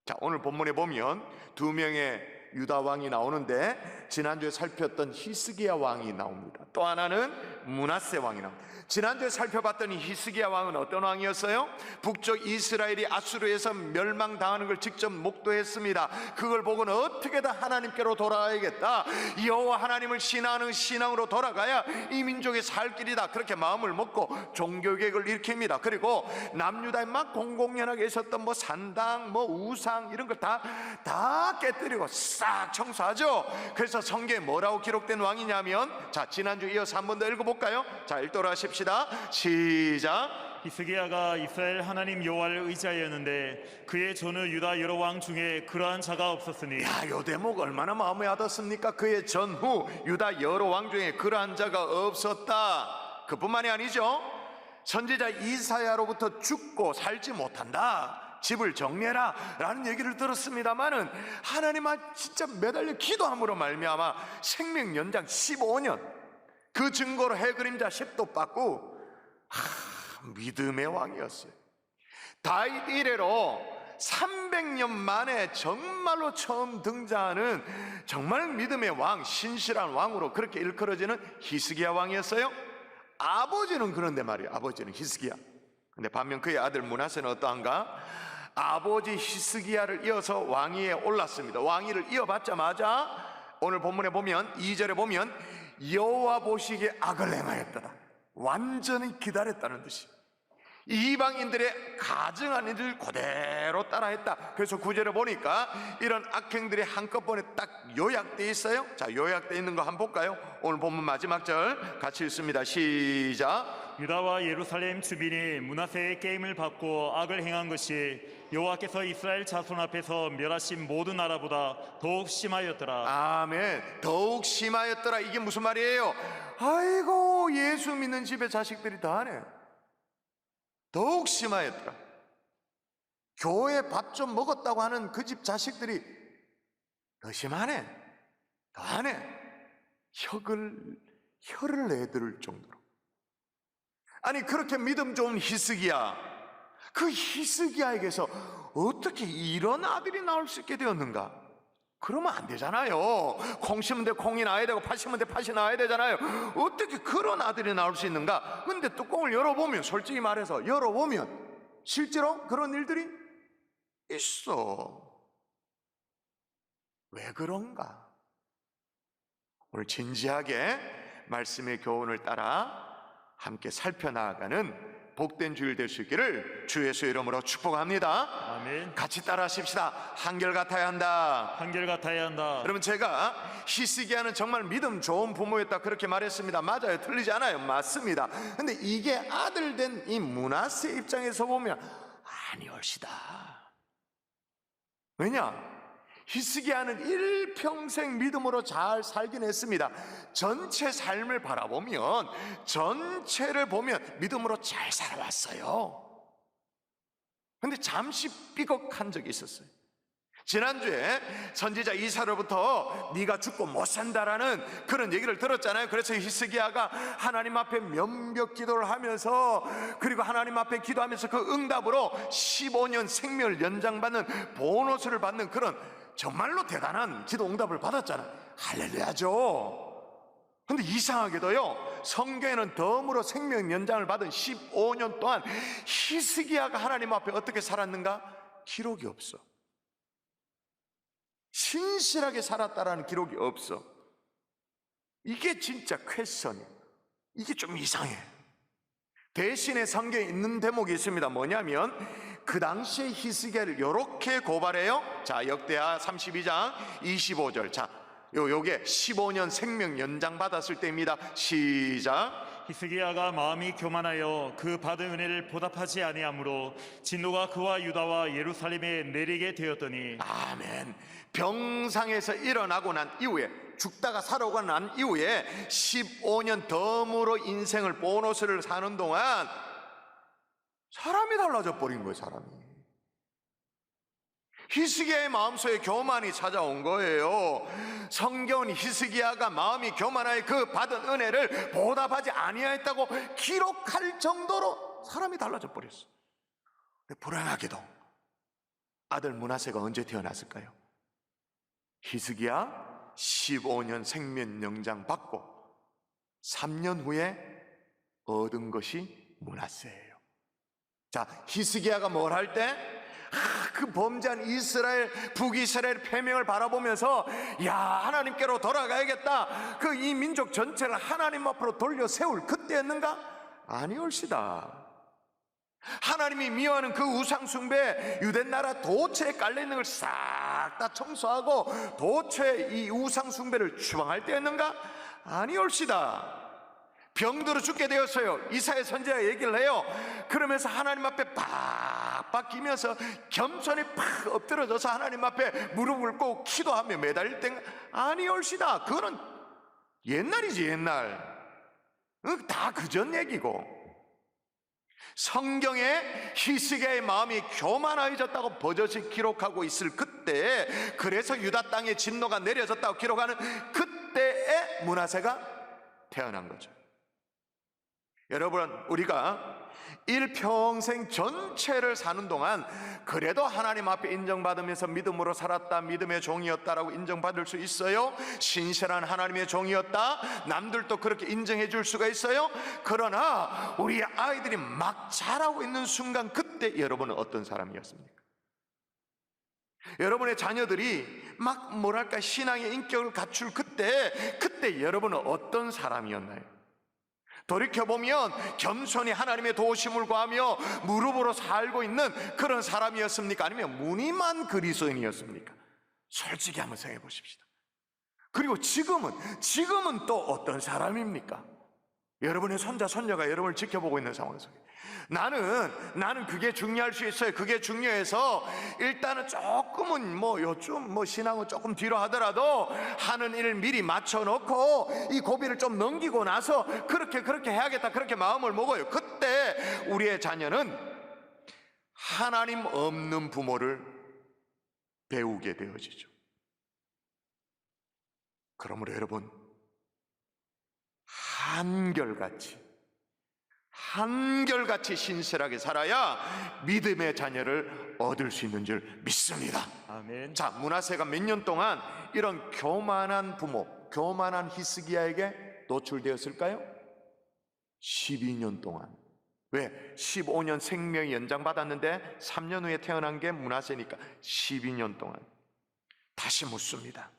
자, 오늘 본문에 보면 두 명의 유다 왕이 나오는데 지난주에 살폈던 히스기야 왕이 나옵니다. 또 하나는 므낫세 왕이 나옵니다. 지난주에 살펴봤던 이 히스기야 왕은 어떤 왕이었어요? 북쪽 이스라엘이 아수르에서 멸망당하는 걸 직접 목도했습니다. 그걸 보고는 어떻게든 하나님께로 돌아가야겠다, 여호와 하나님을 신앙하는 신앙으로 돌아가야 이 민족이 살 길이다, 그렇게 마음을 먹고 종교개혁을 일으킵니다. 그리고 남유다에 막 공공연하게 있었던 산당, 우상 이런 걸 다 깨뜨리고 싹 청소하죠. 그래서 성경에 뭐라고 기록된 왕이냐면, 자, 지난주 이어서 한 번 더 읽어볼까요? 자, 읽도록 하십시다. 시작. 히스기야가 이스라엘 하나님 여호와를 의지하였는데 그의 전후 유다 여러 왕 중에 그러한 자가 없었으니. 야, 요 대목 얼마나 마음에 와닿습니까? 그의 전후 유다 여러 왕 중에 그러한 자가 없었다. 그뿐만이 아니죠. 선지자 이사야로부터 죽고 살지 못한다, 집을 정리해라 라는 얘기를 들었습니다마는 하나님 진짜 매달려 기도함으로 말미암아 생명 연장 15년, 그 증거로 해 그림자 10도 받고 믿음의 왕이었어요. 다윗 이래로 300년 만에 정말로 처음 등장하는 정말 믿음의 왕, 신실한 왕으로 그렇게 일컬어지는 히스기야 왕이었어요. 아버지는 그런데 말이에요. 아버지는 히스기야. 근데 반면 그의 아들 므낫세는 어떠한가? 아버지 히스기야를 이어서 왕위에 올랐습니다. 왕위를 이어받자마자 오늘 본문에 보면 2절에 보면 여호와 보시기에 악을 행하였더라. 완전히 기다렸다는 듯이 이방인들의 가증한 일을 그대로 따라했다. 그래서 9절에 보니까 이런 악행들이 한꺼번에 딱 요약되어 있어요. 자, 요약되어 있는 거 한번 볼까요? 오늘 본문 마지막 절 같이 읽습니다. 시작. 유다와 예루살렘 주민이 므낫세의 게임을 받고 악을 행한 것이 여호와께서 이스라엘 자손 앞에서 멸하신 모든 나라보다 더욱 심하였더라. 아멘. 더욱 심하였더라. 이게 무슨 말이에요? 아이고, 예수 믿는 집에 자식들이 다 하네. 더욱 심하였더라. 교회 밥 좀 먹었다고 하는 그 집 자식들이 더 심하네, 더 하네. 혀를 내두를 정도로. 아니, 그렇게 믿음 좋은 히스기야, 그 히스기야에게서 어떻게 이런 아들이 나올 수 있게 되었는가? 그러면 안 되잖아요. 콩 심은 데 콩이 나야 되고 팥 심은 데 팥이 나야 되잖아요. 어떻게 그런 아들이 나올 수 있는가? 근데 뚜껑을 열어보면, 솔직히 말해서 열어보면 실제로 그런 일들이 있어. 왜 그런가? 오늘 진지하게 말씀의 교훈을 따라 함께 살펴나가는 복된 주일 될 수 있기를 주 예수의 이름으로 축복합니다. 아멘. 같이 따라 하십시다. 한결같아야 한다. 한결같아야 한다. 여러분, 제가 히스기야는 정말 믿음 좋은 부모였다 그렇게 말했습니다. 맞아요. 틀리지 않아요. 맞습니다. 근데 이게 아들 된 이 므낫세 입장에서 보면 아니올시다. 왜냐? 히스기야는 일평생 믿음으로 잘 살긴 했습니다. 전체 삶을 바라보면, 전체를 보면 믿음으로 잘 살아왔어요. 근데 잠시 삐걱한 적이 있었어요. 지난주에 선지자 이사로부터 네가 죽고 못 산다라는 그런 얘기를 들었잖아요. 그래서 히스기야가 하나님 앞에 면벽 기도를 하면서, 그리고 하나님 앞에 기도하면서 그 응답으로 15년 생명을 연장받는 보너스를 받는 그런 정말로 대단한 기도 응답을 받았잖아요. 할렐루야죠. 근데 이상하게도요, 성경에는 덤으로 생명 연장을 받은 15년 동안 히스기야가 하나님 앞에 어떻게 살았는가? 기록이 없어. 신실하게 살았다라는 기록이 없어. 이게 진짜 퀘스천이에요. 이게 좀 이상해. 대신에 성경에 있는 대목이 있습니다. 뭐냐면 그 당시에 히스기야를 이렇게 고발해요. 자, 역대하 32장 25절. 자, 요게 15년 생명 연장 받았을 때입니다. 시작. 히스기야가 마음이 교만하여 그 받은 은혜를 보답하지 아니하므로 진노가 그와 유다와 예루살렘에 내리게 되었더니. 아멘. 병상에서 일어나고 난 이후에, 죽다가 살아오고 난 이후에 15년 덤으로 인생을 보너스를 사는 동안 사람이 달라져 버린 거예요. 사람이. 히스기야의 마음속에 교만이 찾아온 거예요. 성경은 히스기야가 마음이 교만하여 그 받은 은혜를 보답하지 아니하였다고 기록할 정도로 사람이 달라져 버렸어. 근데 불행하게도 아들 므낫세가 언제 태어났을까요? 히스기야 15년 생면영장 받고 3년 후에 얻은 것이 므낫세예요. 자, 히스기야가 뭘 할 때? 그 범죄한 이스라엘, 북이스라엘 패명을 바라보면서 야, 하나님께로 돌아가야겠다, 그 이 민족 전체를 하나님 앞으로 돌려 세울 그때였는가? 아니올시다. 하나님이 미워하는 그 우상숭배, 유대나라 도처에 깔려있는 걸 싹 다 청소하고 도처에 이 우상숭배를 추방할 때였는가? 아니올시다. 병들어 죽게 되었어요. 이사야 선지자가 얘기를 해요. 그러면서 하나님 앞에 팍팍 기면서 겸손히 팍 엎드려져서 하나님 앞에 무릎을 꿇고 기도하며 매달릴 땐 아니올시다. 그거는 옛날이지, 옛날. 다 그전 얘기고. 성경에 히스기야의 마음이 교만해졌다고 버젓이 기록하고 있을 그때, 그래서 유다 땅에 진노가 내려졌다고 기록하는 그때에 므낫세가 태어난 거죠. 여러분, 우리가 일평생 전체를 사는 동안 그래도 하나님 앞에 인정받으면서 믿음으로 살았다, 믿음의 종이었다라고 인정받을 수 있어요. 신실한 하나님의 종이었다, 남들도 그렇게 인정해 줄 수가 있어요. 그러나 우리 아이들이 막 자라고 있는 순간, 그때 여러분은 어떤 사람이었습니까? 여러분의 자녀들이 막 뭐랄까 신앙의 인격을 갖출 그때 여러분은 어떤 사람이었나요? 돌이켜보면 겸손히 하나님의 도우심을 구하며 무릎으로 살고 있는 그런 사람이었습니까? 아니면 무늬만 그리스도인이었습니까? 솔직히 한번 생각해 보십시다. 그리고 지금은 또 어떤 사람입니까? 여러분의 손자, 손녀가 여러분을 지켜보고 있는 상황 속에 나는 그게 중요할 수 있어요. 그게 중요해서 일단은 조금은 요즘 신앙은 조금 뒤로 하더라도 하는 일을 미리 맞춰놓고 이 고비를 좀 넘기고 나서 그렇게 해야겠다, 그렇게 마음을 먹어요. 그때 우리의 자녀는 하나님 없는 부모를 배우게 되어지죠. 그러므로 여러분, 한결같이 신실하게 살아야 믿음의 자녀를 얻을 수 있는 줄 믿습니다. 아멘. 자, 므낫세가 몇 년 동안 이런 교만한 부모, 교만한 히스기야에게 노출되었을까요? 12년 동안. 왜? 15년 생명이 연장받았는데 3년 후에 태어난 게 므낫세니까 12년 동안. 다시 묻습니다.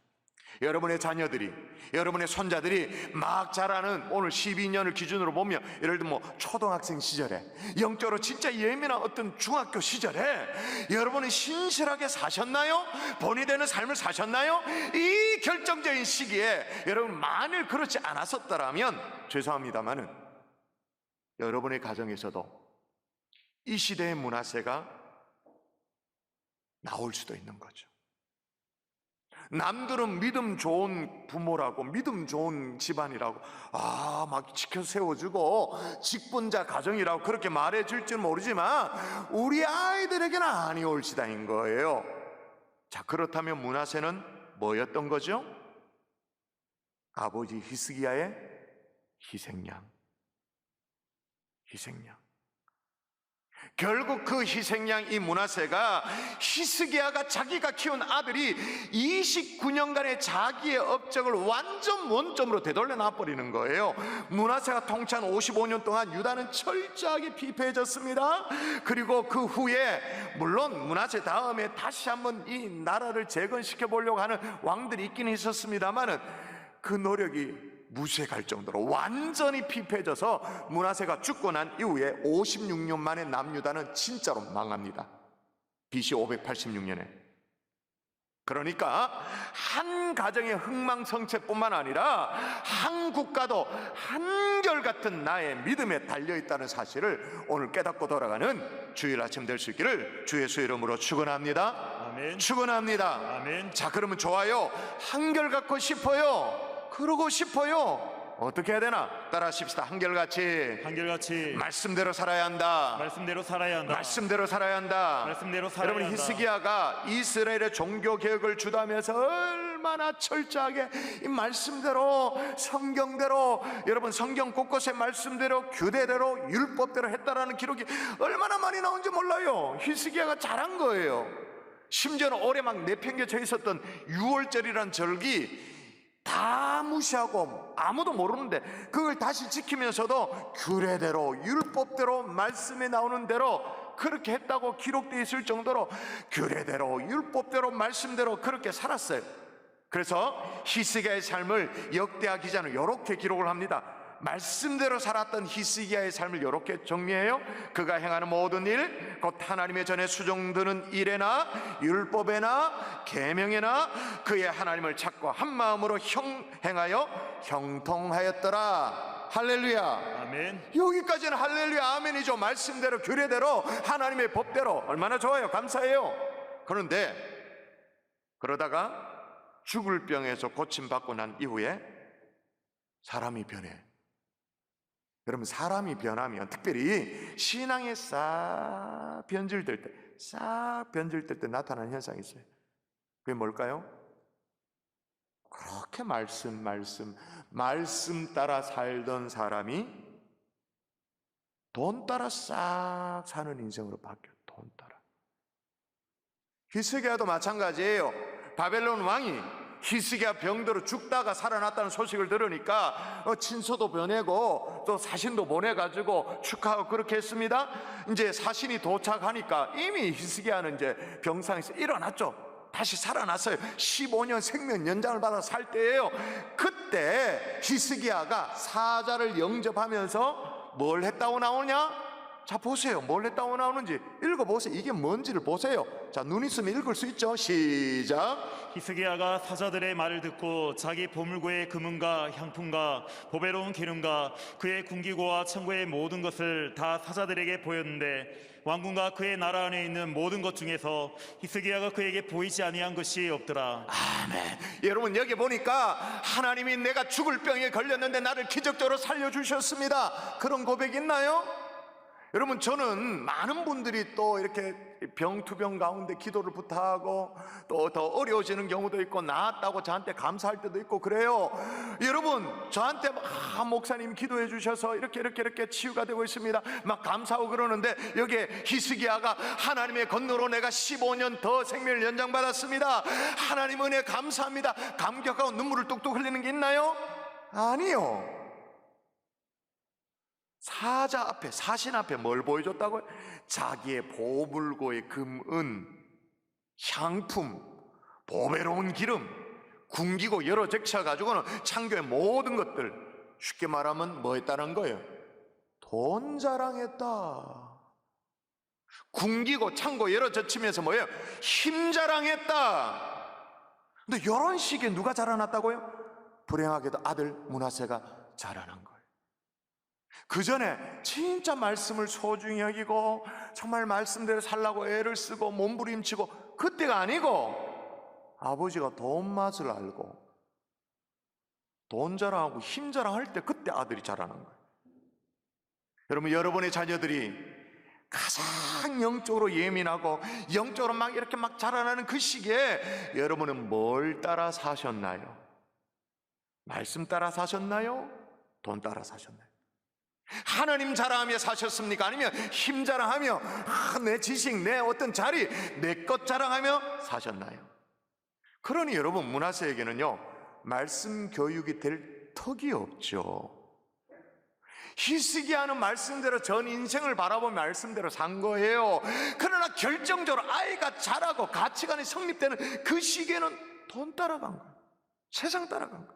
여러분의 자녀들이, 여러분의 손자들이 막 자라는 오늘 12년을 기준으로 보면, 예를 들면 초등학생 시절에, 영적으로 진짜 예민한 어떤 중학교 시절에 여러분은 신실하게 사셨나요? 본이 되는 삶을 사셨나요? 이 결정적인 시기에 여러분 만일 그렇지 않았었더라면 죄송합니다마는 여러분의 가정에서도 이 시대의 므낫세가 나올 수도 있는 거죠. 남들은 믿음 좋은 부모라고, 믿음 좋은 집안이라고 막 지켜 세워주고 직분자 가정이라고 그렇게 말해줄지는 모르지만 우리 아이들에게는 아니올시다인 거예요. 자, 그렇다면 므낫세는 뭐였던 거죠? 아버지 히스기야의 희생양. 결국 그 희생양 이 므낫세가, 히스기야가 자기가 키운 아들이 29년간의 자기의 업적을 완전 원점으로 되돌려 놔버리는 거예요. 므낫세가 통치한 55년 동안 유다는 철저하게 피폐해졌습니다. 그리고 그 후에 물론 므낫세 다음에 다시 한번 이 나라를 재건시켜 보려고 하는 왕들이 있긴 있었습니다만은 그 노력이 무시갈 정도로 완전히 피폐해져서 므낫세가 죽고 난 이후에 56년 만에 남유다는 진짜로 망합니다. BC 586년에. 그러니까 한 가정의 흥망성쇠뿐만 아니라 한 국가도 한결같은 나의 믿음에 달려있다는 사실을 오늘 깨닫고 돌아가는 주일 아침 될 수 있기를 주의 수 이름으로 축원합니다. 아멘. 축원합니다. 아멘. 자, 그러면 좋아요. 한결같고 싶어요. 그러고 싶어요. 어떻게 해야 되나? 따라하십시다. 한결같이 말씀대로 살아야 한다. 말씀대로 살아야 한다. 말씀대로 살아야 한다. 말씀대로 살아야 여러분, 한다. 히스기야가 이스라엘의 종교 개혁을 주도하면서 얼마나 철저하게 이 말씀대로, 성경대로, 여러분 성경 곳곳에 말씀대로, 규례대로, 율법대로 했다라는 기록이 얼마나 많이 나온지 몰라요. 히스기야가 잘한 거예요. 심지어는 올해 막 내팽개쳐 있었던 6월절이란 절기 다 무시하고 아무도 모르는데 그걸 다시 지키면서도 규례대로 율법대로 말씀에 나오는 대로 그렇게 했다고 기록되어 있을 정도로 규례대로 율법대로 말씀대로 그렇게 살았어요. 그래서 히스기야의 삶을 역대하 기자는 이렇게 기록을 합니다. 말씀대로 살았던 히스기야의 삶을 이렇게 정리해요. 그가 행하는 모든 일, 곧 하나님의 전에 수종드는 일에나 율법에나 계명에나 그의 하나님을 찾고 한 마음으로 행하여 형통하였더라. 할렐루야. 아멘. 여기까지는 할렐루야 아멘이죠. 말씀대로 규례대로 하나님의 법대로 얼마나 좋아요. 감사해요. 그런데 그러다가 죽을 병에서 고침받고 난 이후에 사람이 변해. 여러분, 사람이 변하면 특별히 신앙에 싹 변질될 때 나타나는 현상이 있어요. 그게 뭘까요? 그렇게 말씀 따라 살던 사람이 돈 따라 싹 사는 인생으로 바뀌어요. 돈 따라. 히스기야도 마찬가지예요. 바벨론 왕이 히스기야 병대로 죽다가 살아났다는 소식을 들으니까 친서도 보내고 또 사신도 보내가지고 축하하고 그렇게 했습니다. 이제 사신이 도착하니까 이미 히스기야는 이제 병상에서 일어났죠. 다시 살아났어요. 15년 생명 연장을 받아 살 때예요. 그때 히스기야가 사자를 영접하면서 뭘 했다고 나오냐? 자, 보세요. 뭘 했다고 나오는지 읽어보세요. 이게 뭔지를 보세요. 자, 눈 있으면 읽을 수 있죠. 시작. 히스기야가 사자들의 말을 듣고 자기 보물고의 금은과 향품과 보배로운 기름과 그의 군기고와 천국의 모든 것을 다 사자들에게 보였는데 왕궁과 그의 나라 안에 있는 모든 것 중에서 히스기야가 그에게 보이지 아니한 것이 없더라. 아멘. 여러분, 여기 보니까 하나님이 내가 죽을 병에 걸렸는데 나를 기적적으로 살려주셨습니다. 그런 고백 있나요? 여러분, 저는 많은 분들이 또 이렇게 병투병 가운데 기도를 부탁하고 또 더 어려워지는 경우도 있고 나았다고 저한테 감사할 때도 있고 그래요. 여러분, 저한테 막 목사님 기도해 주셔서 이렇게 치유가 되고 있습니다. 막 감사하고 그러는데 여기에 히스기야가 하나님의 건너로 내가 15년 더 생명을 연장받았습니다. 하나님 은혜 감사합니다. 감격하고 눈물을 뚝뚝 흘리는 게 있나요? 아니요. 사신 앞에 뭘 보여줬다고요? 자기의 보물고의 금은, 향품, 보배로운 기름, 군기고 여러 적셔가지고는 창조의 모든 것들, 쉽게 말하면 뭐 했다는 거예요? 돈 자랑했다. 군기고 창고 여러 젖히면서 뭐예요? 힘 자랑했다. 근데 이런 식의 누가 자라났다고요? 불행하게도 아들 므낫세가 자라난 거예요. 그 전에 진짜 말씀을 소중히 여기고 정말 말씀대로 살라고 애를 쓰고 몸부림치고 그때가 아니고 아버지가 돈 맛을 알고 돈 자랑하고 힘 자랑할 때 그때 아들이 자라는 거예요. 여러분, 여러분의 자녀들이 가장 영적으로 예민하고 영적으로 막 이렇게 막 자라나는 그 시기에 여러분은 뭘 따라 사셨나요? 말씀 따라 사셨나요? 돈 따라 사셨나요? 하나님 자랑하며 사셨습니까? 아니면 힘 자랑하며 내 지식, 내 어떤 자리, 내 것 자랑하며 사셨나요? 그러니 여러분, 므낫세에게는요 말씀 교육이 될 턱이 없죠. 히스기야는 말씀대로 전 인생을 바라보며 말씀대로 산 거예요. 그러나 결정적으로 아이가 자라고 가치관이 성립되는 그 시기에는 돈 따라간 거예요. 세상 따라간 거예요.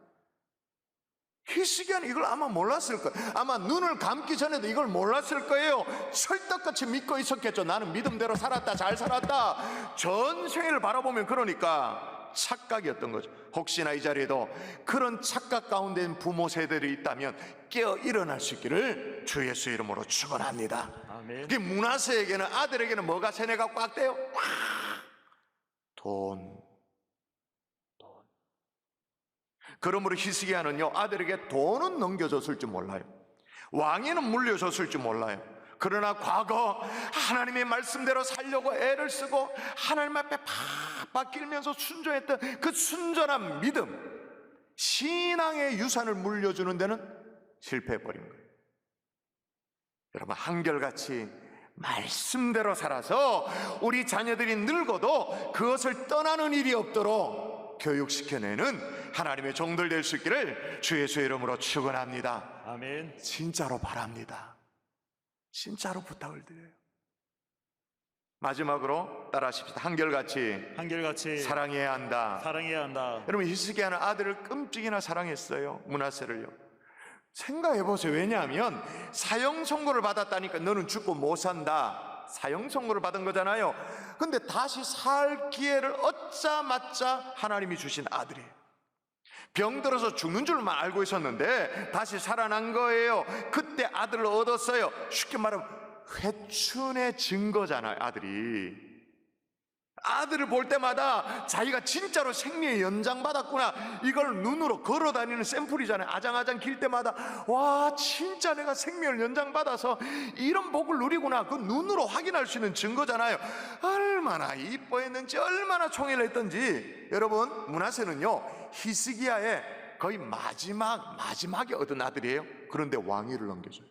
히스기야는 이걸 아마 몰랐을 거예요. 아마 눈을 감기 전에도 이걸 몰랐을 거예요. 철떡같이 믿고 있었겠죠. 나는 믿음대로 살았다, 잘 살았다. 전생을 바라보면 그러니까 착각이었던 거죠. 혹시나 이 자리에도 그런 착각 가운데 있는 부모 세대들이 있다면 깨어 일어날 수 있기를 주 예수 이름으로 축원합니다. 아멘. 그 므낫세에게는, 아들에게는 뭐가 세뇌가 꽉 돼요? 돈. 그러므로 히스기야는요 아들에게 돈은 넘겨줬을 줄 몰라요. 왕위는 물려줬을 줄 몰라요. 그러나 과거 하나님의 말씀대로 살려고 애를 쓰고 하나님 앞에 팍팍 길면서 순종했던 그 순전한 믿음, 신앙의 유산을 물려주는 데는 실패해버린 거예요. 여러분, 한결같이 말씀대로 살아서 우리 자녀들이 늙어도 그것을 떠나는 일이 없도록 교육시켜내는 하나님의 종들 될 수 있기를 주 예수의 이름으로 축원합니다. 아멘. 진짜로 바랍니다. 진짜로 부탁을 드려요. 마지막으로 따라하십시다. 한결같이 사랑해야 한다. 사랑해야 한다. 여러분, 히스기야는 아들을 끔찍이나 사랑했어요. 므낫세를요. 생각해 보세요. 왜냐하면 사형 선고를 받았다니까 너는 죽고 못 산다. 사형 선고를 받은 거잖아요. 근데 다시 살 기회를 얻자마자 하나님이 주신 아들이에요. 병들어서 죽는 줄만 알고 있었는데 다시 살아난 거예요. 그때 아들을 얻었어요. 쉽게 말하면 회춘의 증거잖아요. 아들을 볼 때마다 자기가 진짜로 생명의 연장받았구나, 이걸 눈으로 걸어다니는 샘플이잖아요. 아장아장 길 때마다 와, 진짜 내가 생명을 연장받아서 이런 복을 누리구나, 그 눈으로 확인할 수 있는 증거잖아요. 얼마나 이뻐했는지, 얼마나 총애했던지. 여러분, 므낫세는요 히스기야의 거의 마지막에 얻은 아들이에요. 그런데 왕위를 넘겨줘요.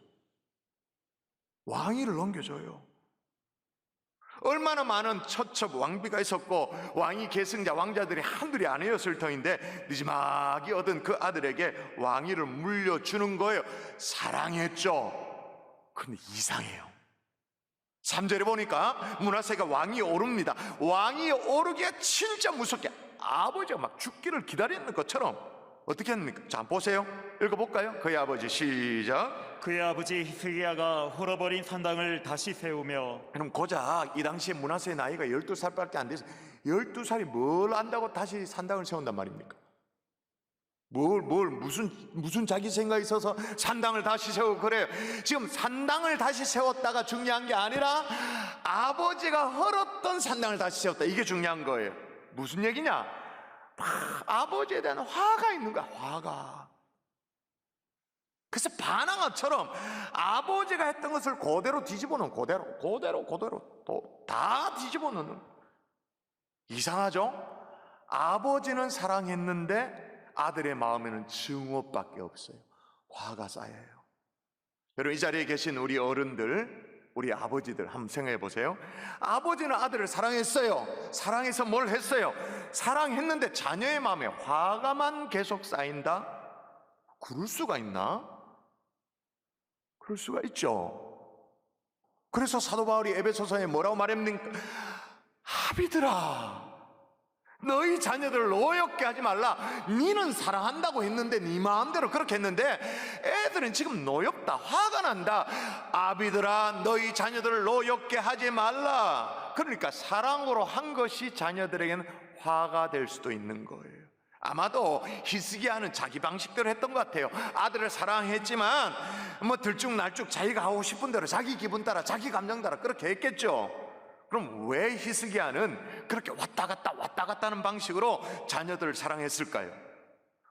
얼마나 많은 처첩 왕비가 있었고 왕위 계승자 왕자들이 한둘이 아니었을 터인데 늦지막이 얻은 그 아들에게 왕위를 물려주는 거예요. 사랑했죠. 근데 이상해요. 3절에 보니까 므낫세가 왕위에 오릅니다. 왕위에 오르기가 진짜 무섭게, 아버지가 막 죽기를 기다리는 것처럼 어떻게 했습니까? 자, 보세요. 읽어볼까요? 그의 아버지, 시작. 그의 아버지 히스기야가 헐어버린 산당을 다시 세우며. 그럼 고작 이 당시에 므낫세의 나이가 12살밖에 안 돼서 12살이 뭘 안다고 다시 산당을 세운단 말입니까? 무슨 자기 생각이 있어서 산당을 다시 세우고 그래요. 지금 산당을 다시 세웠다가 중요한 게 아니라 아버지가 헐었던 산당을 다시 세웠다, 이게 중요한 거예요. 무슨 얘기냐? 아버지에 대한 화가 있는 거야, 화가. 그래서 반항아처럼 아버지가 했던 것을 그대로 뒤집어놓은, 그대로 또 다 뒤집어놓는. 이상하죠? 아버지는 사랑했는데 아들의 마음에는 증오밖에 없어요. 화가 쌓여요. 여러분, 이 자리에 계신 우리 어른들, 우리 아버지들 한번 생각해 보세요. 아버지는 아들을 사랑했어요. 사랑해서 뭘 했어요? 사랑했는데 자녀의 마음에 화가만 계속 쌓인다? 그럴 수가 있나? 그럴 수가 있죠. 그래서 사도 바울이 에베소서에 뭐라고 말합니까? 아비들아, 너희 자녀들 노엽게 하지 말라. 니는 사랑한다고 했는데, 네 마음대로 그렇게 했는데 애들은 지금 노엽다, 화가 난다. 아비들아, 너희 자녀들을 노엽게 하지 말라. 그러니까 사랑으로 한 것이 자녀들에게는 화가 될 수도 있는 거예요. 아마도 히스기야는 자기 방식대로 했던 것 같아요. 아들을 사랑했지만 뭐 들쭉날쭉 자기가 하고 싶은 대로, 자기 기분 따라, 자기 감정 따라 그렇게 했겠죠. 그럼 왜 히스기야는 그렇게 왔다 갔다 하는 방식으로 자녀들을 사랑했을까요?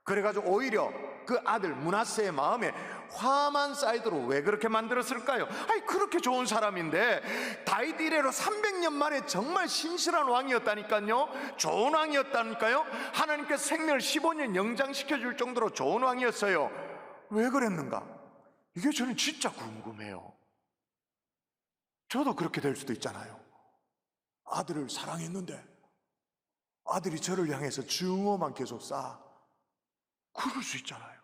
그래가지고 오히려 그 아들 므낫세의 마음에 화만 쌓이도록 왜 그렇게 만들었을까요? 아니, 그렇게 좋은 사람인데 다윗 이래로 300년 만에 정말 신실한 왕이었다니까요. 좋은 왕이었다니까요. 하나님께서 생명을 15년 연장시켜줄 정도로 좋은 왕이었어요. 왜 그랬는가? 이게 저는 진짜 궁금해요. 저도 그렇게 될 수도 있잖아요. 아들을 사랑했는데 아들이 저를 향해서 증오만 계속 쌓아. 그럴 수 있잖아요.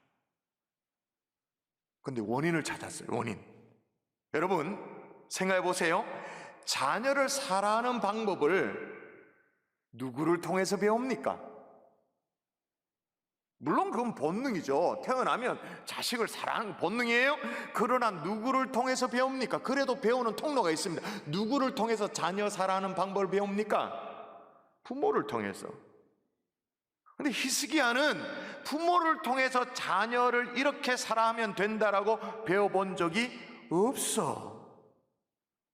근데 원인을 찾았어요. 원인. 여러분, 생각해 보세요. 자녀를 사랑하는 방법을 누구를 통해서 배웁니까? 물론 그건 본능이죠. 태어나면 자식을 사랑하는 본능이에요. 그러나 누구를 통해서 배웁니까? 그래도 배우는 통로가 있습니다. 누구를 통해서 자녀 사랑하는 방법을 배웁니까? 부모를 통해서. 근데 히스기야는 부모를 통해서 자녀를 이렇게 사랑하면 된다라고 배워본 적이 없어.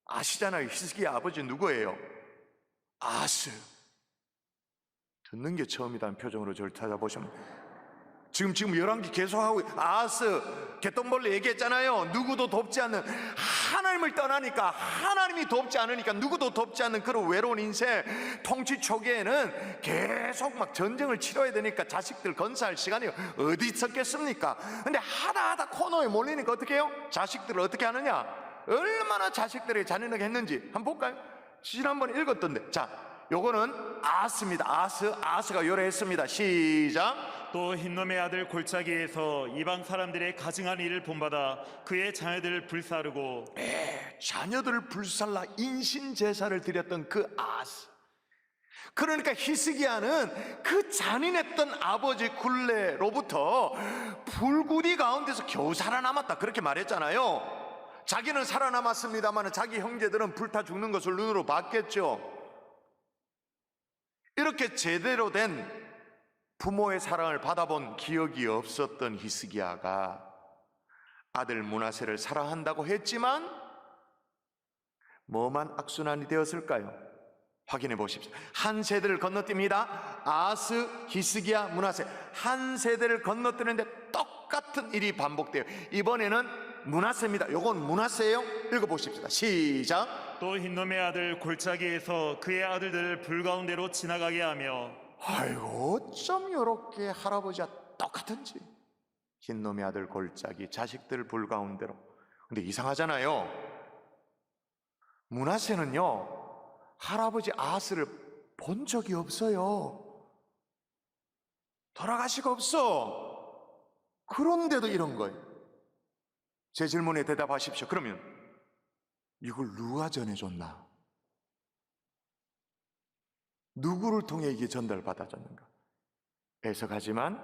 아시잖아요. 히스기야 아버지 누구예요? 아스. 듣는 게 처음이라는 표정으로 저를 찾아보시면, 지금 열왕기 계속하고, 아스 개똥벌레 얘기했잖아요. 누구도 돕지 않는, 하나님을 떠나니까, 하나님이 돕지 않으니까 누구도 돕지 않는 그런 외로운 인생. 통치 초기에는 계속 막 전쟁을 치러야 되니까 자식들 건사할 시간이 어디 있었겠습니까? 근데 하다 코너에 몰리니까 어떻게 해요? 자식들을 어떻게 하느냐? 얼마나 자식들에게 잔인하게 했는지 한번 볼까요? 지난번에 읽었던데. 자, 요거는 아스입니다. 아스가 요래했습니다. 시작. 또 흰놈의 아들 골짜기에서 이방 사람들의 가증한 일을 본받아 그의 자녀들을 불사르고 자녀들을 불살라 인신 제사를 드렸던 그 아스. 그러니까 히스기야는 그 잔인했던 아버지 굴레로부터 불구디 가운데서 겨우 살아남았다, 그렇게 말했잖아요. 자기는 살아남았습니다만 자기 형제들은 불타 죽는 것을 눈으로 봤겠죠. 이렇게 제대로 된 부모의 사랑을 받아본 기억이 없었던 히스기야가 아들 므낫세를 사랑한다고 했지만 뭐만 악순환이 되었을까요? 확인해 보십시오. 한 세대를 건너뜁니다. 아스, 히스기야, 므낫세. 한 세대를 건너뛰는데 똑같은 일이 반복돼요. 이번에는 므낫세입니다. 요건 므낫세예요. 읽어보십시다. 시작. 또 흰놈의 아들 골짜기에서 그의 아들들을 불 가운데로 지나가게 하며 아이고, 어쩜 요렇게 할아버지와 똑같은지. 흰놈의 아들 골짜기, 자식들 불 가운데로. 근데 이상하잖아요. 므낫세는요 할아버지 아스를 본 적이 없어요. 돌아가시고 없어. 그런데도 이런 거예요. 제 질문에 대답하십시오. 그러면 이걸 누가 전해줬나? 누구를 통해 이게 전달받아졌는가? 해석하지만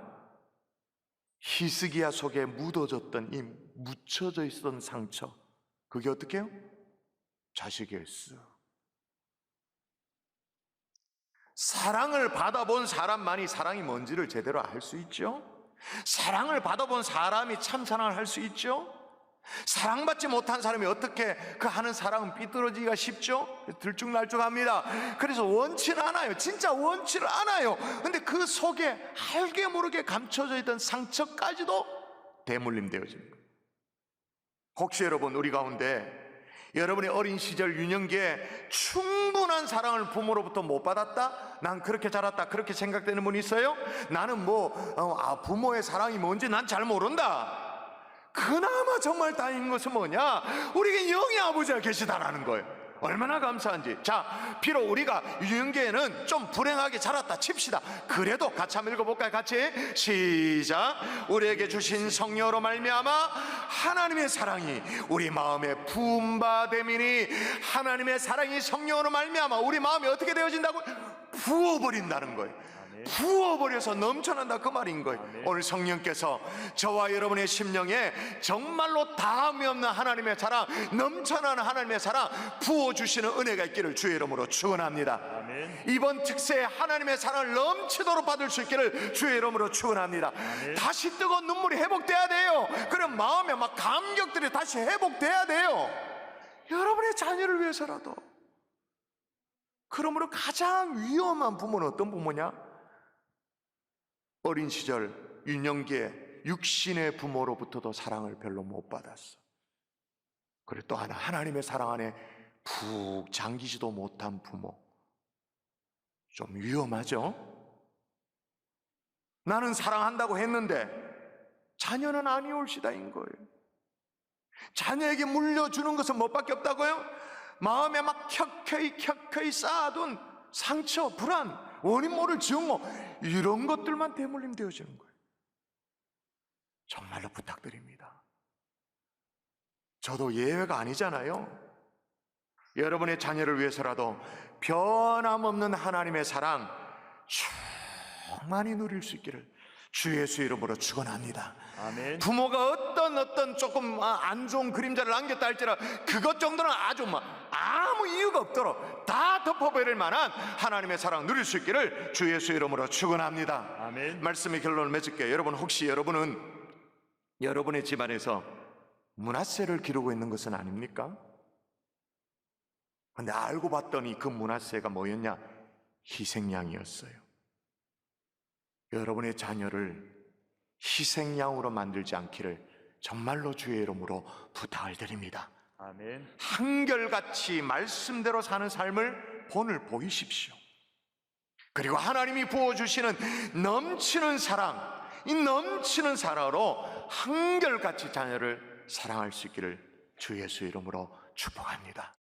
히스기야 속에 묻어졌던 이 묻혀져 있었던 상처, 그게 어떻게 해요? 자식이었어. 사랑을 받아본 사람만이 사랑이 뭔지를 제대로 알 수 있죠. 사랑을 받아본 사람이 참 사랑을 할 수 있죠. 사랑받지 못한 사람이 어떻게 그 하는 사랑은 삐뚤어지기가 쉽죠. 들쭉날쭉합니다. 그래서 원치는 않아요. 진짜 원치를 않아요. 근데 그 속에 알게 모르게 감춰져 있던 상처까지도 대물림되어집니다. 혹시 여러분, 우리 가운데 여러분의 어린 시절 유년기에 충분한 사랑을 부모로부터 못 받았다? 난 그렇게 자랐다, 그렇게 생각되는 분 있어요? 나는 부모의 사랑이 뭔지 난 잘 모른다. 그나마 정말 다행인 것은 뭐냐? 우리에게 영의 아버지가 계시다라는 거예요. 얼마나 감사한지. 자, 비록 우리가 유년기에는 좀 불행하게 자랐다 칩시다. 그래도 같이 한번 읽어볼까요? 같이 시작. 우리에게 주신 성령으로 말미암아 하나님의 사랑이 우리 마음에 부음받음이니, 하나님의 사랑이 성령으로 말미암아 우리 마음이 어떻게 되어진다고? 부어버린다는 거예요. 부어버려서 넘쳐난다, 그 말인 거예요. 오늘 성령께서 저와 여러분의 심령에 정말로 다함이 없는 하나님의 사랑, 넘쳐나는 하나님의 사랑 부어주시는 은혜가 있기를 주의 이름으로 축원합니다. 이번 특세에 하나님의 사랑을 넘치도록 받을 수 있기를 주의 이름으로 축원합니다. 다시 뜨거운 눈물이 회복돼야 돼요. 그럼 마음에 막 감격들이 다시 회복돼야 돼요. 여러분의 자녀를 위해서라도. 그러므로 가장 위험한 부모는 어떤 부모냐? 어린 시절 유년기에 육신의 부모로부터도 사랑을 별로 못 받았어. 그리고 또 하나, 하나님의 사랑 안에 푹 잠기지도 못한 부모. 좀 위험하죠? 나는 사랑한다고 했는데 자녀는 아니올시다인 거예요. 자녀에게 물려주는 것은 뭐밖에 없다고요? 마음에 막 켜켜이 쌓아둔 상처, 불안, 원인 모를 증오, 이런 것들만 대물림 되어지는 거예요. 정말로 부탁드립니다. 저도 예외가 아니잖아요. 여러분의 자녀를 위해서라도 변함없는 하나님의 사랑 충만히 누릴 수 있기를 주 예수 이름으로 축원합니다. 아멘. 부모가 어떤 조금 안 좋은 그림자를 남겼다 할지라 그것 정도는 아주 아무 이유가 없도록 다 덮어버릴 만한 하나님의 사랑 누릴 수 있기를 주 예수 이름으로 축원합니다. 아멘. 말씀의 결론을 맺을게요. 여러분, 혹시 여러분은 여러분의 집안에서 므낫세를 기르고 있는 것은 아닙니까? 근데 알고 봤더니 그 므낫세가 뭐였냐? 희생양이었어요. 여러분의 자녀를 희생양으로 만들지 않기를 정말로 주의 이름으로 부탁을 드립니다. 아멘. 한결같이 말씀대로 사는 삶을 본을 보이십시오. 그리고 하나님이 부어주시는 넘치는 사랑, 이 넘치는 사랑으로 한결같이 자녀를 사랑할 수 있기를 주 예수 이름으로 축복합니다.